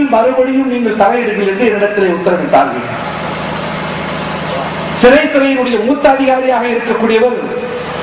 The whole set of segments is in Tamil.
விஷயத்தில் மறுபடியும் நீங்கள் தலையிடுங்கள் என்று என்னிடத்திலே உத்தரவிட்டார்கள். சிறைத்துறையினுடைய மூத்த அதிகாரியாக இருக்கக்கூடியவர்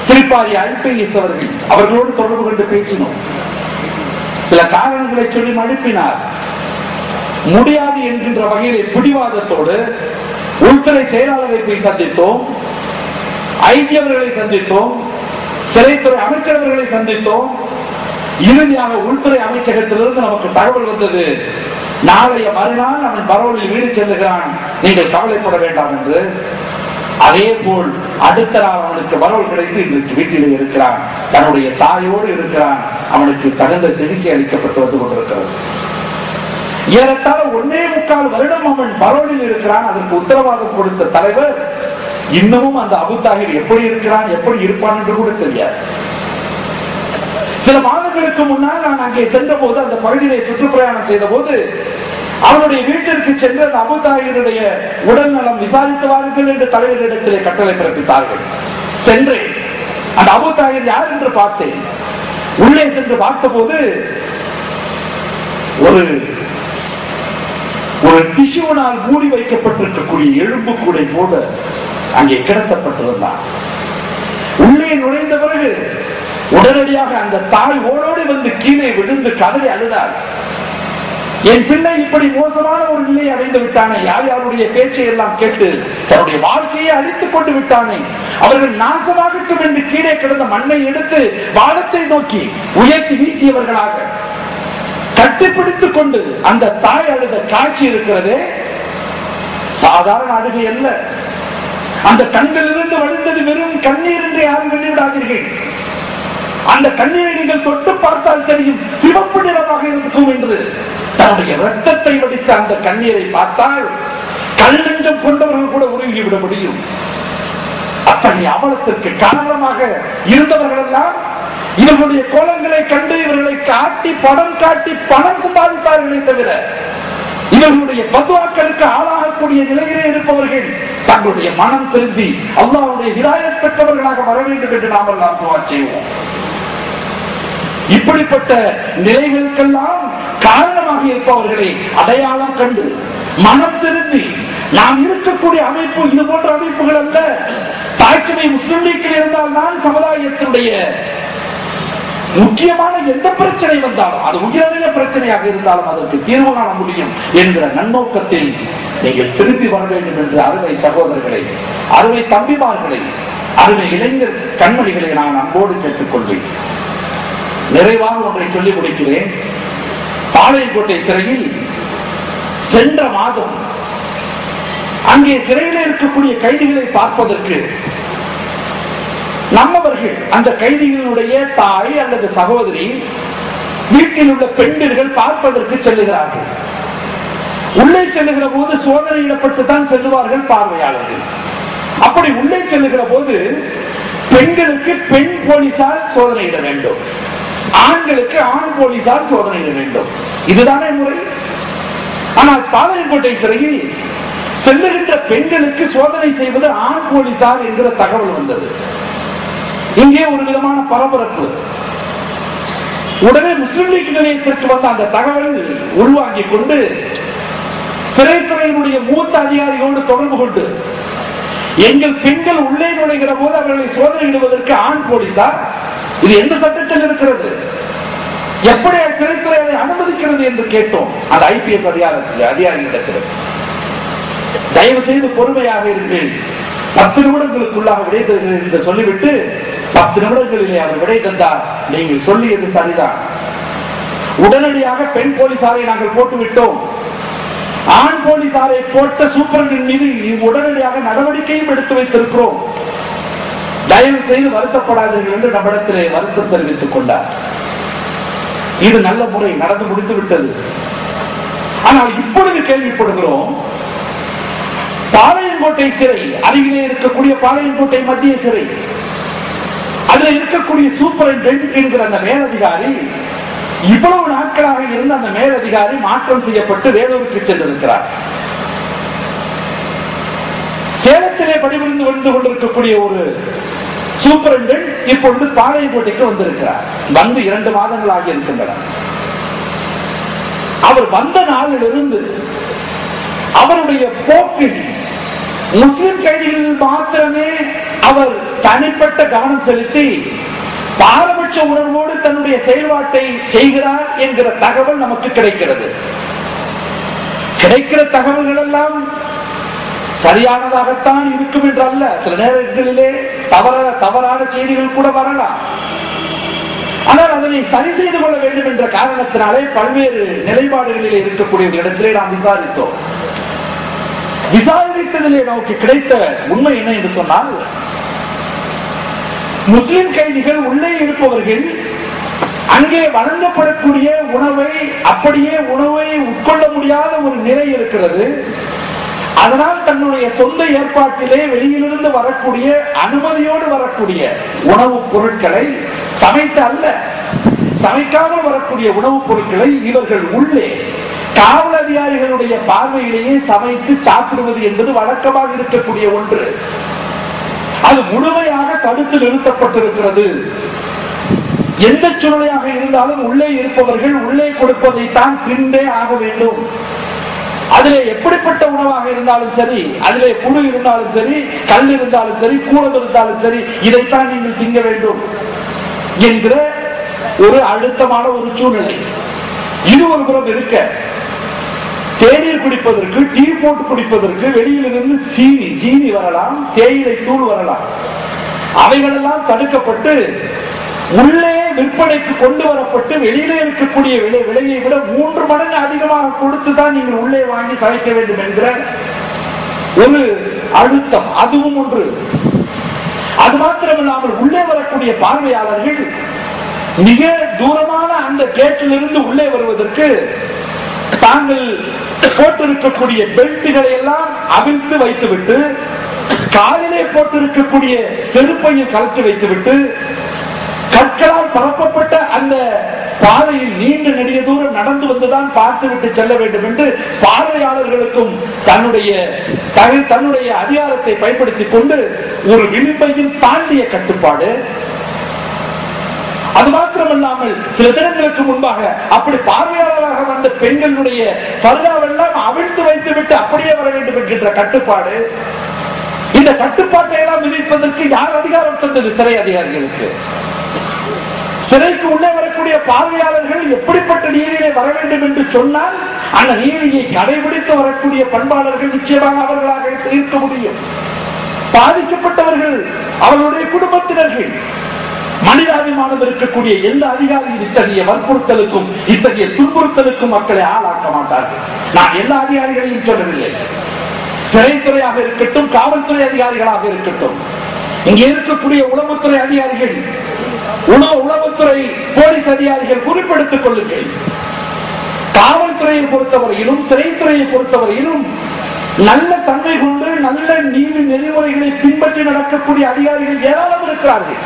திருப்பாதி IPS அவர்கள். அவர்களோடு தொடர்பு கொண்டு பேசினோம். சில காரணங்களை சொல்லி அனுப்பினார். முடியாது என்கின்ற வகையிலே பிடிவாதத்தோடு உள்துறை செயலாளரை போய் சந்தித்தோம், IG அவர்களை சந்தித்தோம், சிறைத்துறை அமைச்சர்களை சந்தித்தோம். இறுதியாக உள்துறை அமைச்சகத்திலிருந்து நமக்கு தகவல் வந்தது, நாளைய மறுநாள் அவன் பரோலில் வீடு செல்லுகிறான், நீங்கள் கவலைப்பட வேண்டாம் என்று. அதே போல் அடுத்த நாள் அவனுக்கு பரோல் கிடைத்து இன்றைக்கு வீட்டிலே இருக்கிறான், தன்னுடைய தாயோடு இருக்கிறான். அவனுக்கு தகுந்த சிகிச்சை அளிக்கப்பட்டு வந்து கொண்டிருக்கிறது. ஏறத்தாழ 1.25 வருடம் அவன் பரோலில் இருக்கிறான். அதற்கு உத்தரவாதம் கொடுத்த தலைவர் இன்னமும் அந்த அபு தாஹிர் எப்படி இருக்கிறான், எப்படி இருப்பான் என்று கூட தெரியாது. சில மாதங்களுக்கு முன்னால் நான் அங்கே சென்ற போது, அந்த பகுதியிலே சுற்றுப்பிரயாணம் செய்த போது, அவருடைய வீட்டிற்கு சென்று அந்த அபு தாஹிருடைய உடல் நலம் விசாரித்து வாருங்கள் என்று தலைவரிடத்திலே கட்டளை பிறப்பித்தார்கள். சென்றேன். அந்த அபு தாஹிர் யார் என்று பார்த்தேன். உள்ளே சென்று பார்த்த போது ஒரு டிஷ்யூனால் மூடி வைக்கப்பட்டிருக்கக்கூடிய எலும்பு கூடை போல அங்கே கிடத்தப்பட்டிருந்தான். உள்ளே நுழைந்த பிறகு உடனடியாக அந்த தாய் ஓடோடு வந்து கீழே விழுந்து கதறி அழுதார். என் பிள்ளை இப்படி மோசமான ஒரு நிலையை அடைந்து விட்டானே, யார் யாருடைய பேச்சை எல்லாம் கேட்டு தன்னுடைய வாழ்க்கையை அழித்துக் கொண்டு விட்டானே, அவர்கள் நாசமாகட்டும் என்று கீழே கிடந்த மண்ணை எடுத்து வானத்தை நோக்கி உயர்த்தி வீசியவர்களாக கட்டிப்பிடித்துக் கொண்டு அந்த தாய் அழுத காட்சி இருக்கிறதே, சாதாரண அழுகை அல்ல. அந்த கண்களிலிருந்து வழிந்தது வெறும் கண்ணீர் என்று யாரும் வெளிவிடாதீர்கள். அந்த கண்ணீரை நீங்கள் தொட்டு பார்த்தால் தெரியும், சிவப்பு நிறமாக இருக்கும் என்று. தன்னுடைய ரத்தத்தை வடித்த அந்த கண்ணீரை பார்த்தால் கல்லெஞ்சம் கொண்டவர்கள் கூட உருகிவிட முடியும். அத்தகைய அவலத்திற்கு காரணமாக இருந்தவர்கள் எல்லாம் இவர்களுடைய கோலங்களை கண்டு இவர்களை காட்டி படம் காட்டி பணம் சம்பாதித்தார்களே தவிர, இவர்களுடைய பத்வாக்களுக்கு ஆளாகக்கூடிய நிலையிலே இருப்பவர்கள் தங்களுடைய மனம் திருந்தி அல்லாஹ்வுடைய ஹிதாயத் பெற்றவர்களாக வர வேண்டும் என்று நாம் எல்லாம் துஆ செய்வோம். இப்படிப்பட்ட நிலைகளுக்கெல்லாம் காரணமாக இருப்பவர்களை அடையாளம் கண்டு மனம் திருந்தி, நாம் இருக்கக்கூடிய அமைப்பு இது போன்ற அமைப்புகள் அல்ல. தாய்ச்சமை முஸ்லிம் லீக்கில் இருந்தால் தான் சமுதாயத்தினுடைய முக்கியமான எந்த பிரச்சனை வந்தாலும், அது உயிரிழந்த பிரச்சனையாக இருந்தாலும் அதற்கு தீர்வு காண முடியும் என்கிற நன்னோக்கத்தில் நீங்கள் திருப்பி வர வேண்டும் என்று அருமை சகோதரர்களை, அருமை தம்பிமார்களை, அருமை இளைஞர் கண்மணிகளை நான் அன்போடு கேட்டுக்கொள்வேன். நிறைவாக ஒன்றை சொல்லி முடிக்கிறேன். பாளையங்கோட்டை சிறையில் சென்ற மாதம் அங்கே சிறையில் இருக்கக்கூடிய கைதிகளை பார்ப்பதற்கு நம்மவர்கள் அந்த கைதிகளுடைய தாய் அல்லது சகோதரி வீட்டில் உள்ள பெண்கள் பார்ப்பதற்கு செல்லுகிறார்கள். உள்ளே செல்லுகிற போது சோதனையிடப்பட்டு தான் செல்லுவார்கள் பார்வையாளர்கள். அப்படி உள்ளே செல்லுகிற போது பெண்களுக்கு பெண் போலீசார் சோதனையிட வேண்டும், ஆண்களுக்கு ஆண் போலீசார் சோதனையிட வேண்டும். இதுதானே முறை. ஆனால் பாளையங்கோட்டை சிறையில் செல்லுகின்ற பெண்களுக்கு சோதனை செய்வது ஆண் போலீசார் என்கிற தகவல் வந்தது. இங்கே ஒரு விதமான பரபரப்பு. உடனே முஸ்லிம் லீக் நிலையத்திற்கு வந்த அந்த தகவல் உள்வாங்கிக் கொண்டு சிறைத்துறையினுடைய மூத்த அதிகாரிகளோடு தொடர்பு கொண்டு, எங்கள் பெண்கள் உள்ளே நுழைகிற போது அவர்களை சோதனையிடுவதற்கு ஆண் போலீசார், இது எந்த சட்டத்தில் இருக்கிறது, எப்படி சிறைத்துறை அதை அனுமதிக்கிறது என்று கேட்டோம். அந்த IPS அதிகாரிகளிடத்தில் தயவு செய்து பொறுமையாக இருங்கள், 10 நிமிடங்களுக்குள்ளாக விடை தருகிறேன் என்று சொல்லிவிட்டு 10 நிமிடங்களிலே அவர் விடை தந்தார். நீங்கள் சொல்லியது சரிதான், உடனடியாக பெண் போலீசாரை நாங்கள் போட்டு விட்டோம், ஆண் போலீசாரை போட்ட சூப்பரண்டின் மீது உடனடியாக நடவடிக்கையும் எடுத்து வைத்திருக்கிறோம், தயவு செய்து வருத்தப்படாதீர்கள் என்று நம்மிடத்திலே வருத்தம் தெரிவித்துக் கொண்டார். இது நல்ல முறை, நடந்து முடித்து விட்டது. ஆனால் இப்பொழுது கேள்விப்படுகிறோம், பாளையங்கோட்டை சிறை அருகிலே இருக்கக்கூடிய பாளையங்கோட்டை மத்திய சிறை, அதில் இருக்கக்கூடிய சூப்பரண்டென்ட் என்கிற அந்த மேலதிகாரி, இவ்வளவு நாட்களாக இருந்த அந்த மேலதிகாரி மாற்றம் செய்யப்பட்டு வேலூருக்கு சென்றிருக்கிறார். சேலத்திலே பணிபுரிந்து வந்து கொண்டிருக்கக்கூடிய ஒரு சூப்பரண்டென்ட் இப்பொழுது பாளையங்கோட்டைக்கு வந்திருக்கிறார். வந்து 2 மாதங்கள் ஆகி இருக்கின்றன. அவர் வந்த நாளிலிருந்து முஸ்லிம் கைதிகளில் மாத்திரமே அவர் தனிப்பட்ட கவனம் செலுத்தி பாரபட்ச உணர்வோடு தன்னுடைய செயல்பாட்டை செய்கிறார் என்கிற தகவல் நமக்கு கிடைக்கிறது. கிடைக்கிற தகவல்கள் எல்லாம் சரியானதாகத்தான் இருக்கும் என்று அல்ல, சில நேரங்களிலே தவறான செய்திகள் கூட வரலாம். ஆனால் அதனை சரி செய்து கொள்ள வேண்டும் என்ற காரணத்தினாலே பல்வேறு நிலைப்பாடுகளில் இருக்கக்கூடிய இடத்திலே நாம் விசாரித்தோம். விசாரித்ததிலே நமக்கு கிடைத்த உண்மை என்ன என்று சொன்னால், முஸ்லிம் கைதிகள் உள்ளே இருப்பவர்கள் அங்கே வழங்கப்படக்கூடிய உணவை அப்படியே உணவை உட்கொள்ள முடியாத ஒரு நிலை இருக்கிறது. அதனால் தன்னுடைய சொந்த ஏற்பாட்டிலே வெளியிலிருந்து வரக்கூடிய அனுமதியோடு வரக்கூடிய உணவுப் பொருட்களை சமைத்து அல்ல, சமைக்காமல் வரக்கூடிய உணவுப் பொருட்களை இவர்கள் உள்ளே காவல் அதிகாரிகளுடைய பார்வையிலேயே சமைத்து சாப்பிடுவது என்பது வழக்கமாக இருக்கக்கூடிய ஒன்று. அது முழுமையாக தடுத்து நிறுத்தப்பட்டிருக்கிறது. எந்த சூழ்நிலையாக இருந்தாலும் உள்ளே இருப்பவர்கள் உள்ளே கொடுப்பதைத்தான் தின்றே ஆக வேண்டும். அதிலே எப்படிப்பட்ட உணவாக இருந்தாலும் சரி, அதிலே புழு இருந்தாலும் சரி, கல் இருந்தாலும் சரி, கூடம் இருந்தாலும் சரி, இதைத்தான் நீங்கள் திங்க வேண்டும் என்கிற ஒரு அழுத்தமான ஒரு சூழ்நிலை. இது ஒரு புறம் இருக்க, தேநீர் குடிப்பதற்கு, டீ போட்டு குடிப்பதற்கு வெளியிலிருந்து ஜீனி வரலாம், தேயிலை தூள் வரலாம். அவைகளெல்லாம் தடுக்கப்பட்டு உள்ளே விற்பனைக்கு கொண்டு வரப்பட்டு வெளியிலே இருக்கக்கூடிய விலையை விட 3 மடங்கு அதிகமாக கொடுத்துதான் நீங்கள் உள்ளே வாங்கி சமைக்க வேண்டும் என்கிற ஒரு அழுத்தம், அதுவும் ஒன்று. அது மாத்திரமில்லாமல் உள்ளே வரக்கூடிய பார்வையாளர்கள் மிக தூரமான அந்த கேட்டிலிருந்து உள்ளே வருவதற்கு தாங்கள் போட்டிருக்கக்கூடிய பெல்ட்டுகளை எல்லாம் அவிழ்த்து வைத்துவிட்டு, காலிலே போட்டிருக்கக்கூடிய செருப்பையும் கலட்டி வைத்துவிட்டு, கற்களால் பரப்பப்பட்ட அந்த பாதையில் நீண்ட நெடிய தூரம் நடந்து வந்துதான் பார்த்துவிட்டு செல்ல வேண்டும் என்று பார்வையாளர்களுக்கும் தன்னுடைய அதிகாரத்தை பயன்படுத்திக் கொண்டு ஒரு விளிம்பையும் தாண்டிய கட்டுப்பாடு. அது மாத்திரமல்லாமல் சில தினங்களுக்கு முன்பாக அப்படி பார்வையாளராக வந்த பெண்களுடைய பர்தாவெல்லாம் அவிழ்த்து வைத்துவிட்டு அப்படியே வர வேண்டும் என்கின்ற கட்டுப்பாடு. இந்த கட்டுப்பாட்டை எல்லாம் விதிப்பதற்கு யார் அதிகாரம் தந்தது? சிறை அதிகாரிகளுக்கு. சிறைக்கு உள்ளே வரக்கூடிய பார்வையாளர்கள் எப்படிப்பட்ட நீதியை வர வேண்டும் என்று சொன்னால் அந்த நீதியை கடைபிடித்து வரக்கூடிய பண்பாளர்கள் நிச்சயமாக அவர்களாக இருக்க முடியும். பாதிக்கப்பட்டவர்கள் அவர்களுடைய குடும்பத்தினர்கள், மனிதாபிமானம் இருக்கக்கூடிய எந்த அதிகாரியும் இத்தகைய வற்புறுத்தலுக்கும் இத்தகைய துன்புறுத்தலுக்கும் மக்களை ஆளாக்க மாட்டார்கள். நான் எல்லா அதிகாரிகளையும் சொல்லவில்லை. சிறைத்துறையாக இருக்கட்டும், காவல்துறை அதிகாரிகளாக இருக்கட்டும், இங்கே இருக்கக்கூடிய உளவுத்துறை அதிகாரிகள், உளவுத்துறை போலீஸ் அதிகாரிகள் குறிப்பெடுத்துக் கொள்ளுங்கள். காவல்துறையை பொறுத்தவரையிலும் சிறைத்துறையை பொறுத்தவரையிலும் நல்ல தன்மை கொண்டு நல்ல நீதி நெறிமுறைகளை பின்பற்றி நடக்கக்கூடிய அதிகாரிகள் ஏராளம் இருக்கிறார்கள்.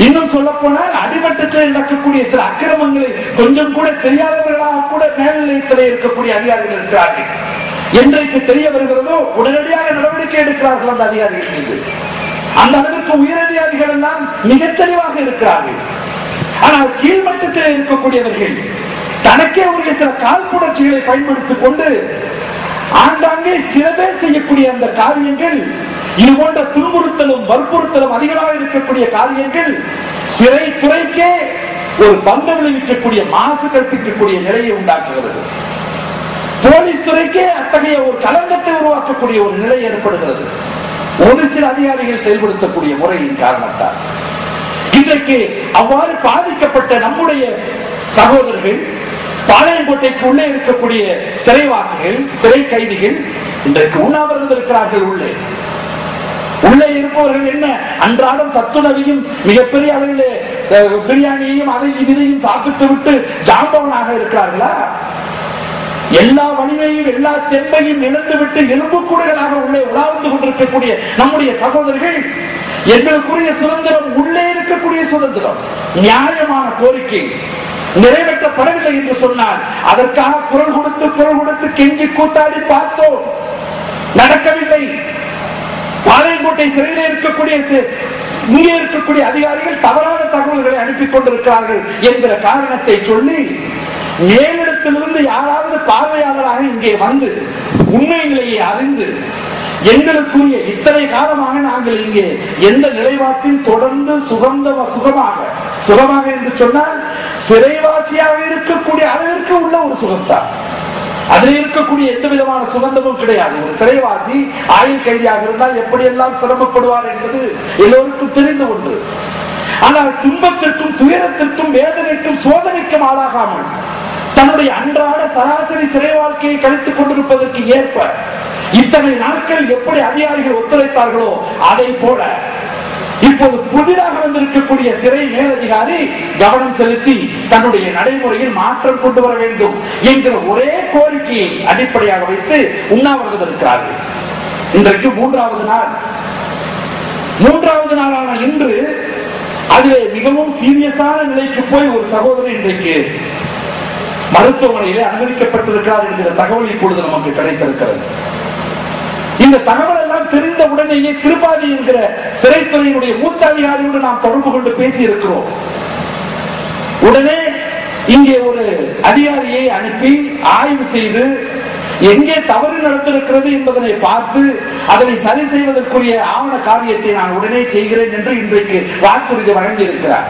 இன்னும் சொல்ல போனால் அடிமட்டத்தில் நடக்கக்கூடிய சில அக்கிரமங்களை கொஞ்சம் கூட தெரியாதவர்களாக கூட மேல்நிலையத்திலே இருக்கக்கூடிய அதிகாரிகள் இருக்கிறார்கள். என்றைக்கு தெரிய வருகிறதோ உடனடியாக நடவடிக்கை எடுக்கிறார்கள் அந்த அதிகாரிகள் மீது. அந்த அளவிற்கு உயரதிகாரிகள் எல்லாம் மிக தெளிவாக இருக்கிறார்கள். ஆனால் கீழ்மட்டத்தில் இருக்கக்கூடியவர்கள் தனக்கே உரிய சில காழ்ப்புணர்ச்சிகளை பயன்படுத்திக் கொண்டு ஆங்காங்கே சில பேர் செய்யக்கூடிய அந்த காரியங்கள், இது போன்ற துன்புறுத்தலும் வற்புறுத்தலும் அதிகமாக இருக்கக்கூடிய காரியங்கள் சிறைத்துறைக்கே ஒரு பங்கு விளைவிக்கக்கூடிய, மாசு கற்பிக்கக்கூடிய நிலையை உண்டாக்குகிறது. போலீஸ் துறைக்கே அத்தகைய ஒரு களங்கத்தை உருவாக்கக்கூடிய ஒரு நிலை ஏற்படுகிறது. ஒரு சில அதிகாரிகள் செயல்படுத்தக்கூடிய முறையின் காரணத்தால் இன்றைக்கு அவ்வாறு பாதிக்கப்பட்ட நம்முடைய சகோதரர்கள், பாளையங்கோட்டைக்கு உள்ளே இருக்கக்கூடிய சிறைவாசிகள், சிறை கைதிகள் இன்றைக்கு உண்ணாவிரதம் இருக்கிறார்கள். உள்ளே இருப்பவர்கள் என்ன அன்றாடம் சத்துணவையும் மிகப்பெரிய அளவிலே பிரியாணியையும் அதையும் இதையும் சாப்பிட்டு விட்டு ஜாம்பவனாக இருக்கிறார்களா? எல்லா வலிமையும் எல்லா தெம்பையும் இழந்துவிட்டு எலும்புக்கூடுகளாக உள்ளே உலாந்து கொண்டிருக்கக்கூடிய நம்முடைய சகோதரர்கள், எங்களுக்குரிய சுதந்திரம், உள்ளே இருக்கக்கூடிய சுதந்திரம், நியாயமான கோரிக்கை நிறைவேற்றப்படவில்லை என்று சொன்னால் அதற்காக குரல் கொடுத்து கெஞ்சி கூத்தாடி பார்த்தோம், நடக்கவில்லை. பாளையங்கோட்டை சிறையில் இருக்கக்கூடிய இங்கே இருக்கக்கூடிய அதிகாரிகள் தவறான தகவல்களை அனுப்பி கொண்டிருக்கிறார்கள் என்கிற காரணத்தை சொல்லி மேலிடத்திலிருந்து யாராவது பார்வையாளராக இங்கே வந்து உண்மை நிலையை அறிந்து எங்களுக்குரிய இத்தனை காலமாக நாங்கள் இங்கே எந்த நிலைப்பாட்டில் தொடர்ந்து சுகமாக என்று சொன்னால் சிறைவாசியாக இருக்கக்கூடிய அளவிற்கு உள்ள ஒரு சுகம்தான். அதில் இருக்கக்கூடிய எந்த விதமான சுகந்தமும் கிடையாது. ஒரு சிறைவாசி ஆயுள் கைதியாக இருந்தால் எப்படியெல்லாம் சிரமப்படுவார் என்பது எல்லோருக்கும் தெரிந்து ஒன்று. ஆனால் துன்பத்திற்கும் துயரத்திற்கும் வேதனைக்கும் சோதனைக்கும் ஆளாகாமல் தன்னுடைய அன்றாட சராசரி சிறை வாழ்க்கையை கழித்துக் கொண்டிருப்பதற்கு ஏற்ப இத்தனை நாட்கள் எப்படி அதிகாரிகள் ஒத்துழைத்தார்களோ அதை போல இப்போது புதிதாக வந்திருக்கக்கூடிய சிறை மேலதிகாரி கவனம் செலுத்தி தன்னுடைய நடைமுறையில் மாற்றம் கொண்டு வர வேண்டும் என்கிற ஒரே கோரிக்கையை அடிப்படையாக வைத்து உண்ணாவிரதம் இருக்கிறார்கள். இன்றைக்கு மூன்றாவது நாளான இன்று அதிலே மிகவும் சீரியஸான நிலைக்கு போய் ஒரு சகோதரர் இன்றைக்கு மருத்துவமனையிலே அனுமதிக்கப்பட்டிருக்கிறார் என்கிற தகவல் இப்பொழுது நமக்கு கிடைத்திருக்கிறது. இந்த தகவல் எல்லாம் தெரிந்த உடனேயே திருப்பாதி என்கிற சிறைத்துறையினுடைய மூத்த அதிகாரியோடு நாம் தொடர்பு கொண்டு பேசி இருக்கிறோம். உடனே இங்கே ஒரு அதிகாரியை அனுப்பி ஆய்வு செய்து எங்கே தவறு நடந்திருக்கிறது என்பதனை பார்த்து அதனை சரி செய்வதற்குரிய ஆவண காரியத்தை நான் உடனே செய்கிறேன் என்று இன்றைக்கு வாக்குறுதி வழங்கி இருக்கிறார்.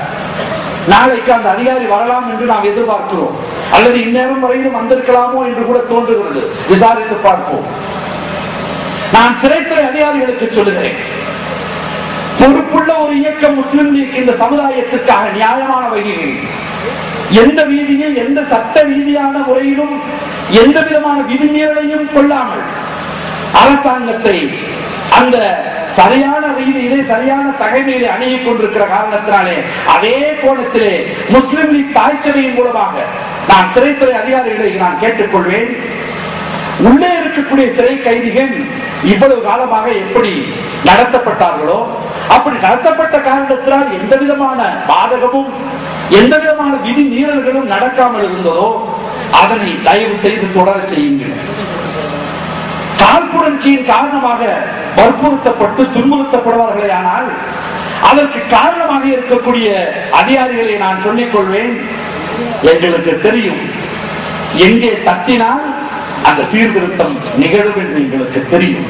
நாளைக்கு அந்த அதிகாரி வரலாம் என்று நாம் எதிர்பார்க்கிறோம். அல்லது இந்நேரம் வரையிலும் வந்திருக்கலாமோ என்று கூட தோன்றுகிறது. விசாரித்து பார்ப்போம். நான் சிறைத்துறை அதிகாரிகளுக்கு சொல்லுகிறேன், பொறுப்புள்ள ஒரு இயக்கம் முஸ்லிம் லீக் இந்த சமுதாயத்திற்காக நியாயமான வகையில் எந்த வீதியில் எந்த சட்ட ரீதியான முறையிலும் எந்த விதமான விதிமீறலையும் கொள்ளாமல் அரசாங்கத்தை அந்த சரியான ரீதியிலே சரியான தகைமையிலே அணுகிக் கொண்டிருக்கிற காரணத்தினாலே அதே கோணத்திலே முஸ்லிம் லீக் தாய்ச்சபையின் மூலமாக நான் சிறைத்துறை அதிகாரிகளை நான் கேட்டுக்கொள்வேன். உள்ளே இருக்கக்கூடிய சிறை கைதிகள் இவ்வளவு காலமாக எப்படி நடத்தப்பட்டார்களோ அப்படி நடத்தப்பட்ட காரணத்தினால் எந்த விதமான பாதகமும் எந்த விதமான விதி மீறல்களும் நடக்காமல் இருந்ததோ அதனை தயவு செய்து தொடர செய்யுங்கள். காழ்ப்புணர்ச்சியின் காரணமாக வற்புறுத்தப்பட்டு துன்புறுத்தப்படுவார்களே ஆனால் அதற்கு காரணமாக இருக்கக்கூடிய அதிகாரிகளை நான் சொல்லிக் கொள்வேன், எங்களுக்கு தெரியும் எங்கே தட்டினால் அந்த சீர்திருத்தம் நிகழும் என்று எங்களுக்கு தெரியும்.